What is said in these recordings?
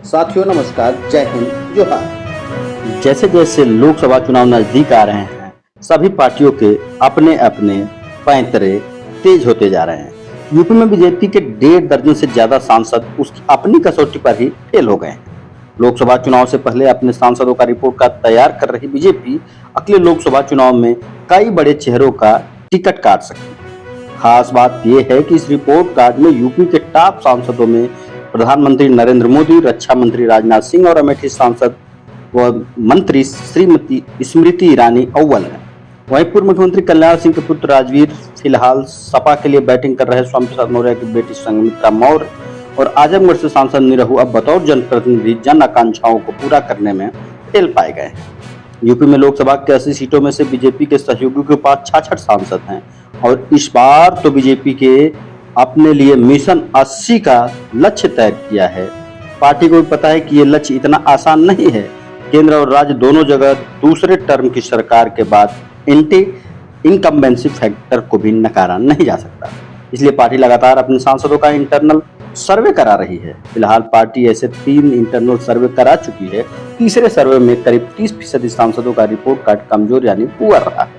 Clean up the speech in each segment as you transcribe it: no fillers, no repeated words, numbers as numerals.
साथियों नमस्कार, जय हिंद, जोहार। जैसे जैसे लोकसभा चुनाव नजदीक आ रहे हैं, सभी पार्टियों के अपने अपने पैंतरे तेज होते जा रहे हैं। यूपी में बीजेपी के 1.5 दर्जन से ज्यादा सांसद उसकी अपनी कसौटी पर ही फेल हो गए हैं। लोकसभा चुनाव से पहले अपने सांसदों का रिपोर्ट कार्ड तैयार कर रही बीजेपी अगले लोकसभा चुनाव में कई बड़े चेहरों का टिकट काट सकती है। खास बात यह है कि इस रिपोर्ट कार्ड में यूपी के टॉप सांसदों में प्रधानमंत्री नरेंद्र मोदी, रक्षा मंत्री राजनाथ सिंह और अमेठी सांसद व मंत्री श्रीमती स्मृति ईरानी अव्वल है। वहीं पूर्व मुख्यमंत्री कल्याण सिंह के पुत्र राजवीर फिलहाल सपा के लिए बैटिंग कर रहे स्वामी प्रसाद मौर्य की बेटी संघमित्रा मौर्य और आजमगढ़ से सांसद निरहू अब बतौर जनप्रतिनिधि जन आकांक्षाओं को पूरा करने में फेल पाए गए हैं। यूपी में लोकसभा के 80 सीटों में से बीजेपी के सहयोगियों के पास 66 सांसद हैं और इस बार तो बीजेपी के अपने लिए मिशन 80 का लक्ष्य तय किया है। पार्टी को भी पता है कि ये लक्ष्य इतना आसान नहीं है। केंद्र और राज्य दोनों जगह दूसरे टर्म की सरकार के बाद एंटी इनकम्बेंसी फैक्टर को भी नकारा नहीं जा सकता। इसलिए पार्टी लगातार अपने सांसदों का इंटरनल सर्वे करा रही है। फिलहाल पार्टी ऐसे 3 इंटरनल सर्वे करा चुकी है। तीसरे सर्वे में करीब 30% सांसदों का रिपोर्ट कार्ड कमजोर यानी पुअर रहा है।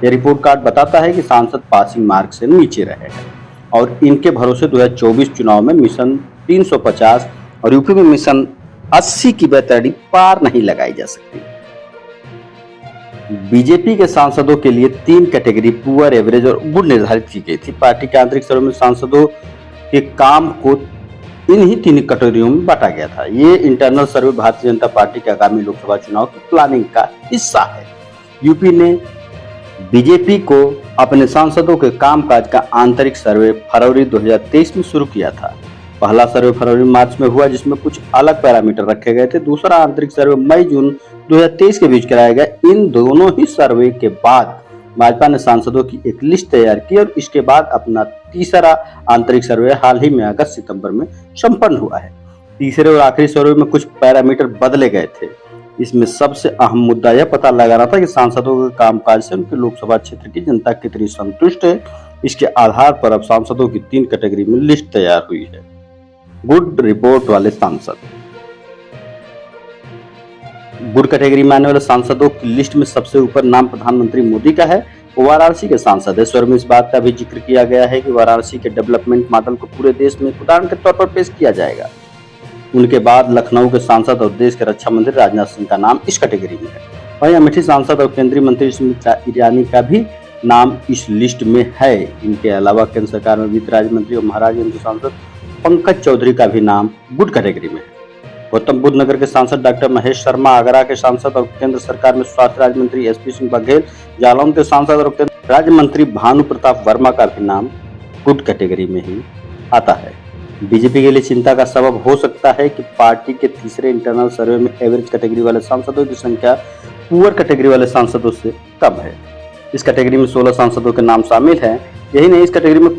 यह रिपोर्ट कार्ड बताता है कि सांसद पासिंग मार्क से नीचे रहे हैं और इनके भरोसे 2024 चुनाव में मिशन 350 और यूपी में मिशन 80 की बैतरणी पार नहीं लगाई जा सकती। बीजेपी के सांसदों के लिए 3 कैटेगरी पुअर, एवरेज और गुड निर्धारित की गई थी। पार्टी के आंतरिक सर्वे में सांसदों के काम को इन्हीं 3 कैटेगरियों में बांटा गया था। ये इंटरनल सर्वे भारतीय जनता पार्टी के आगामी लोकसभा चुनाव की प्लानिंग का हिस्सा है। यूपी ने बीजेपी को अपने सांसदों के कामकाज का आंतरिक सर्वे फरवरी 2023 में शुरू किया था। पहला सर्वे फरवरी मार्च में हुआ जिसमें कुछ अलग पैरामीटर रखे गए थे। दूसरा आंतरिक सर्वे मई जून 2023 के बीच कराया गया। इन दोनों ही सर्वे के बाद भाजपा ने सांसदों की एक लिस्ट तैयार की और इसके बाद अपना तीसरा आंतरिक सर्वे हाल ही में अगस्त सितंबर में संपन्न हुआ है। तीसरे और आखिरी सर्वे में कुछ पैरामीटर बदले गए थे। इसमें सबसे अहम मुद्दा यह पता लगाना था कि सांसदों के कामकाज से उनके लोकसभा क्षेत्र की जनता कितनी संतुष्ट है। इसके आधार पर अब सांसदों की 3 कैटेगरी में लिस्ट तैयार हुई है। गुड रिपोर्ट वाले सांसद, गुड कैटेगरी में आने वाले सांसदों की लिस्ट में सबसे ऊपर नाम प्रधानमंत्री मोदी का है। वो वाराणसी के सांसद है। स्वर में इस बात का भी जिक्र किया गया है कि वाराणसी के डेवलपमेंट मॉडल को पूरे देश में उदाहरण के तौर पर पेश किया जाएगा। उनके बाद लखनऊ के सांसद और देश के रक्षा मंत्री राजनाथ सिंह का नाम इस कैटेगरी में है। वहीं अमेठी सांसद और केंद्रीय मंत्री स्मृति ईरानी का भी नाम इस लिस्ट में है। इनके अलावा केंद्र सरकार में वित्त राज्य मंत्री और महाराजगंज के सांसद पंकज चौधरी का भी नाम गुड कैटेगरी में है। गौतम बुद्ध नगर के सांसद डॉक्टर महेश शर्मा, आगरा के सांसद और केंद्र सरकार में स्वास्थ्य राज्य मंत्री एसपी सिंह बघेल, जालौन के सांसद और केंद्र राज्य मंत्री भानु प्रताप वर्मा का भी नाम गुड कैटेगरी में ही आता है। बीजेपी के लिए चिंता का सबब हो सकता है कि पार्टी के तीसरे इंटरनल सर्वे में एवरेज कैटेगरी वाले सांसदों की संख्या पुअर कैटेगरी वाले सांसदों से कम है। इस कैटेगरी में 16 सांसदों के नाम शामिल हैं। यही नहीं, इस कैटेगरी में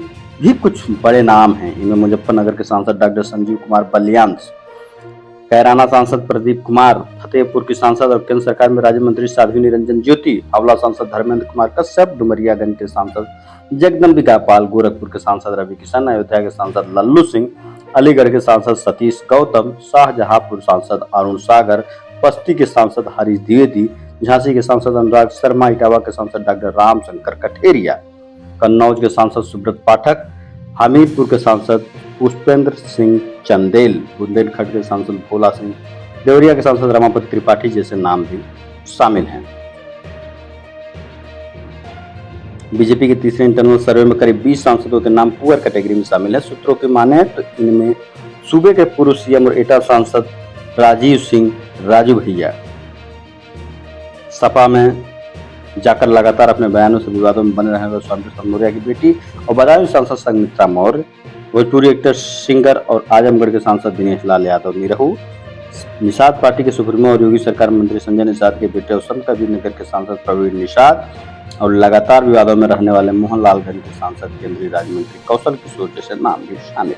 भी कुछ बड़े नाम हैं। इनमें मुजफ्फरनगर के सांसद डॉक्टर संजीव कुमार बलियांश, कैराना सांसद प्रदीप कुमार, फतेहपुर की सांसद और केंद्र सरकार में राज्य मंत्री साध्वी निरंजन ज्योति, हावड़ा सांसद धर्मेंद्र कुमार कश्यप, डुमरियागंज के सांसद जगदम्बिका पाल, गोरखपुर के सांसद रवि किशन, अयोध्या के सांसद लल्लू सिंह, अलीगढ़ के सांसद सतीश गौतम, शाहजहांपुर सांसद अरुण सागर, बस्ती के सांसद हरीश द्विवेदी, झांसी के सांसद अनुराग शर्मा, इटावा के सांसद डॉक्टर रामशंकर कठेरिया, कन्नौज के सांसद सुब्रत पाठक, हमीरपुर के सांसद पुष्पेंद्र सिंह चंदेल, बुंदेलखंड के सांसद भोला सिंह, देवरिया के सांसद रमापति त्रिपाठी जैसे नाम भी शामिल हैं। बीजेपी के तीसरे इंटरनल सर्वे में करीब 20 सांसदों के नाम पुअर कैटेगरी में शामिल है। सूत्रों की माने तो इनमें सूबे के पूर्व सीएम और एटा सांसद राजीव सिंह राजू भैया, सपा में जाकर लगातार अपने बयानों से विवादों में बने रहे स्वामी प्रसाद मौर्य की बेटी और बदायूं सांसद संघमित्रा मौर्य, भोजपुरी एक्टर सिंगर और आजमगढ़ के सांसद दिनेश लाल यादव निरहू, निषाद पार्टी के सुप्रीमो और योगी सरकार मंत्री संजय निषाद के बेटे और संत कबीर नगर के सांसद प्रवीण निषाद और लगातार विवादों में रहने वाले मोहनलालगंज के सांसद केंद्रीय राज्य मंत्री कौशल किशोर जैसे नाम भी शामिल।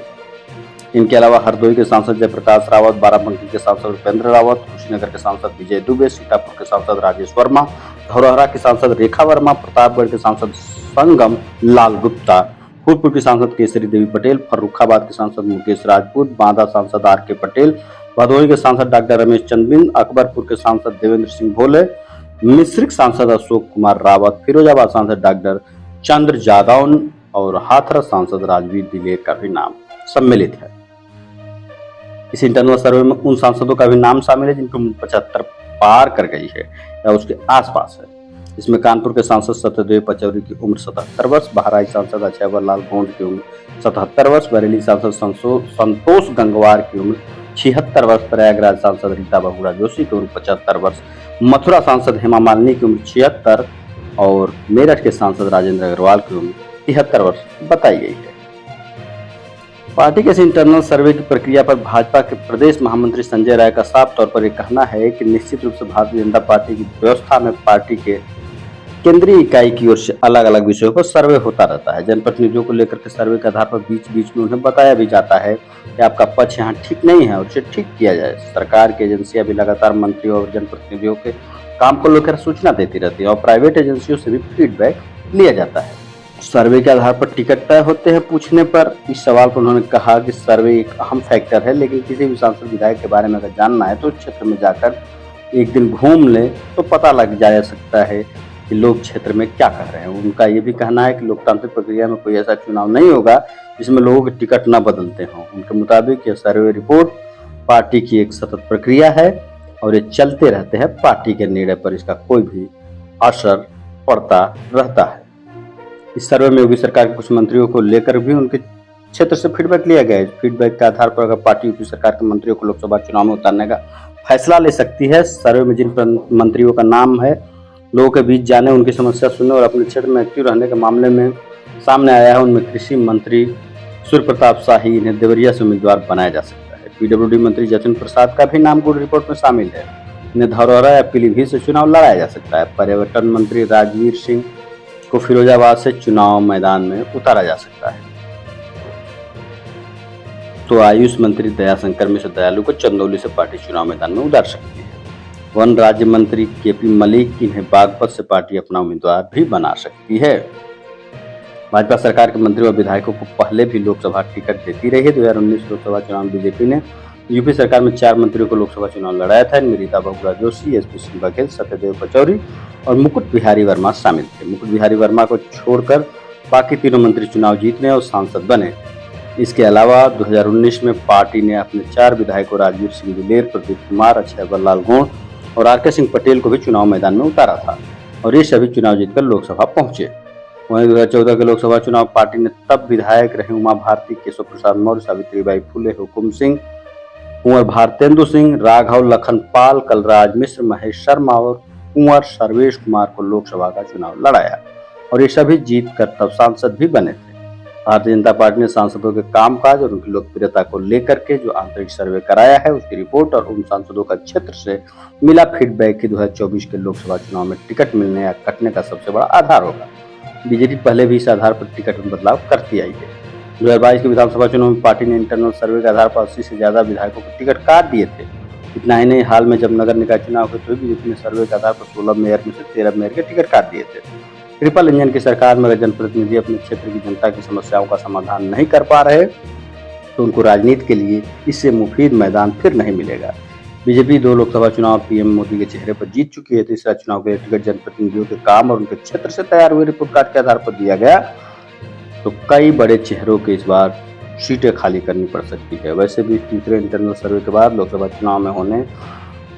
इनके अलावा हरदोई के सांसद जयप्रकाश रावत, बाराबंकी के सांसद उपेंद्र रावत, कुशीनगर के सांसद विजय दुबे, सीतापुर के सांसद राजेश वर्मा, धौरहरा के सांसद रेखा वर्मा, प्रतापगढ़ के सांसद संगम लाल गुप्ता, फूलपुर की सांसद केसरी देवी पटेल, फर्रुखाबाद के सांसद मुकेश राजपूत, बांदा सांसद आर.के. पटेल, भदोही के सांसद डॉक्टर रमेश चंद्रबिंद, अकबरपुर के सांसद देवेंद्र सिंह भोले, मिश्रिक सांसद अशोक कुमार रावत, फिरोजाबाद सांसद डॉक्टर चंद्र जादौन और हाथरस सांसद राजवीर दिलेर का भी नाम सम्मिलित है। इस इंटरनल सर्वे में उन सांसदों का भी नाम शामिल है जिनकी उम्र 75 पार कर गई है या उसके आसपास है। इसमें कानपुर के सांसद सत्यदेव पचौरी की उम्र 77 वर्ष, बहराइच सांसद अक्षयवर लाल गोंड की उम्र 77 वर्ष, बरेली सांसद संतोष गंगवार की उम्र 76 वर्ष, प्रयागराज सांसद रीता बहुगुणा जोशी की उम्र 75 वर्ष, मथुरा सांसद हेमा मालिनी की उम्र 76 और मेरठ के सांसद राजेंद्र अग्रवाल की उम्र 73 वर्ष बताई गई है। पार्टी के इस इंटरनल सर्वे की प्रक्रिया पर भाजपा के प्रदेश महामंत्री संजय राय का साफ तौर पर यह कहना है कि निश्चित रूप से भारतीय जनता पार्टी की व्यवस्था में पार्टी के केंद्रीय इकाई की ओर से अलग अलग विषयों पर सर्वे होता रहता है। जनप्रतिनिधियों को लेकर के सर्वे के आधार पर बीच बीच में उन्हें बताया भी जाता है कि आपका पक्ष यहाँ ठीक नहीं है और उसे ठीक किया जाए। सरकार की एजेंसियां भी लगातार मंत्रियों और जनप्रतिनिधियों के काम को लेकर सूचना देती रहती है और प्राइवेट एजेंसियों से भी फीडबैक लिया जाता है। सर्वे के आधार पर टिकट तय होते हैं। पूछने पर इस सवाल पर उन्होंने कहा कि सर्वे एक अहम फैक्टर है, लेकिन किसी भी सांसद विधायक के बारे में अगर जानना है तो उस क्षेत्र में जाकर एक दिन घूम ले तो पता लग जा सकता है कि लोग क्षेत्र में क्या कह रहे हैं। उनका ये भी कहना है कि लोकतांत्रिक प्रक्रिया में कोई ऐसा चुनाव नहीं होगा जिसमें लोगों के टिकट न बदलते हों। उनके मुताबिक यह सर्वे रिपोर्ट पार्टी की एक सतत प्रक्रिया है और ये चलते रहते हैं। पार्टी के निर्णय पर इसका कोई भी असर पड़ता रहता है। इस सर्वे में योगी सरकार के कुछ मंत्रियों को लेकर भी उनके क्षेत्र से फीडबैक लिया गया है। फीडबैक के आधार पर अगर पार्टी यूपी सरकार के मंत्रियों को लोकसभा चुनाव में उतारने का फैसला ले सकती है। सर्वे में जिन मंत्रियों का नाम है लोगों के बीच जाने, उनकी समस्या सुनने और अपने क्षेत्र में एक्टिव रहने के मामले में सामने आया है, उनमें कृषि मंत्री सूर्य प्रताप शाही, इन्हें देवरिया से उम्मीदवार बनाया जा सकता है। पीडब्ल्यूडी मंत्री जतिन प्रसाद का भी नाम गुड रिपोर्ट में शामिल है, इन्हें धरौरा या पीलीभीत से चुनाव लड़ाया जा सकता है। पर्यटन मंत्री राजवीर सिंह को फिरोजाबाद से चुनाव मैदान में उतारा जा सकता है। तो आयुष मंत्री दयाशंकर मिश्र दयालु को चंदौली से पार्टी चुनाव मैदान में उतार सकती है। वन राज्य मंत्री केपी मलिक, इन्हें बागपत से पार्टी अपना उम्मीदवार भी बना सकती है। भाजपा सरकार के मंत्री व विधायकों को पहले भी लोकसभा टिकट देती रही है। 2019 लोकसभा चुनाव में बीजेपी ने यूपी सरकार में 4 मंत्रियों को लोकसभा चुनाव लड़ाया था। इनमें रीता बहुगुणा जोशी, एसपी सिंह बघेल, सत्यदेव पचौरी और मुकुट बिहारी वर्मा शामिल थे। मुकुट बिहारी वर्मा को छोड़कर बाकी तीनों मंत्री चुनाव जीतने और सांसद बने। इसके अलावा 2019 में पार्टी ने अपने 4 विधायकों राजवीर सिंह दिलेर, प्रदीप कुमार, अक्षयवर लाल गोंड और आर.के. सिंह पटेल को भी चुनाव मैदान में उतारा था और ये सभी चुनाव जीतकर लोकसभा पहुंचे। वहीं 2014 के लोकसभा चुनाव पार्टी ने तब विधायक रहे उमा भारती, केशव प्रसाद मौर्य, सावित्रीबाई फुले, हुकुम सिंह, कुंवर भारतेंदु सिंह, राघव लखनपाल, कलराज मिश्र, महेश शर्मा और कुंवर सर्वेश कुमार को लोकसभा का चुनाव लड़ाया और ये सभी जीत कर तब सांसद भी बने थे। भारतीय जनता पार्टी ने सांसदों के कामकाज और उनकी लोकप्रियता को लेकर के जो आंतरिक सर्वे कराया है उसकी रिपोर्ट और उन सांसदों का क्षेत्र से मिला फीडबैक की 2024 के लोकसभा चुनाव में टिकट मिलने या कटने का सबसे बड़ा आधार होगा। बीजेपी पहले भी इस आधार पर टिकट में बदलाव करती आई है। 2022 के विधानसभा चुनाव में पार्टी ने इंटरनल सर्वे के आधार पर 80 से ज्यादा विधायकों को टिकट काट दिए थे। इतना ही नहीं, हाल में जब नगर निकाय चुनाव हुए तो बीजेपी ने सर्वे के आधार पर 16 मेयर में से 13 मेयर के टिकट काट दिए थे। ट्रिपल इंजन की सरकार में अगर जनप्रतिनिधि अपने क्षेत्र की जनता की समस्याओं का समाधान नहीं कर पा रहे तो उनको राजनीति के लिए इससे मुफीद मैदान फिर नहीं मिलेगा। बीजेपी 2 लोकसभा चुनाव पीएम मोदी के चेहरे पर जीत चुकी है। तीसरा चुनाव के लिए टिकट जनप्रतिनिधियों के काम और उनके क्षेत्र से तैयार हुए रिपोर्ट कार्ड के आधार पर दिया गया तो कई बड़े चेहरों के इस बार सीटें खाली करनी पड़ सकती है। वैसे भी तीसरे इंटरनल सर्वे के बाद लोकसभा चुनाव में होने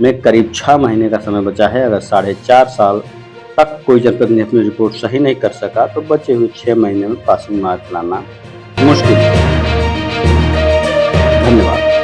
में करीब 6 महीने का समय बचा है। अगर 4.5 साल तक कोई जनप्रतिनिधि अपनी रिपोर्ट सही नहीं कर सका तो बचे हुए 6 महीने में पासिंग मार्क लाना मुश्किल है। धन्यवाद।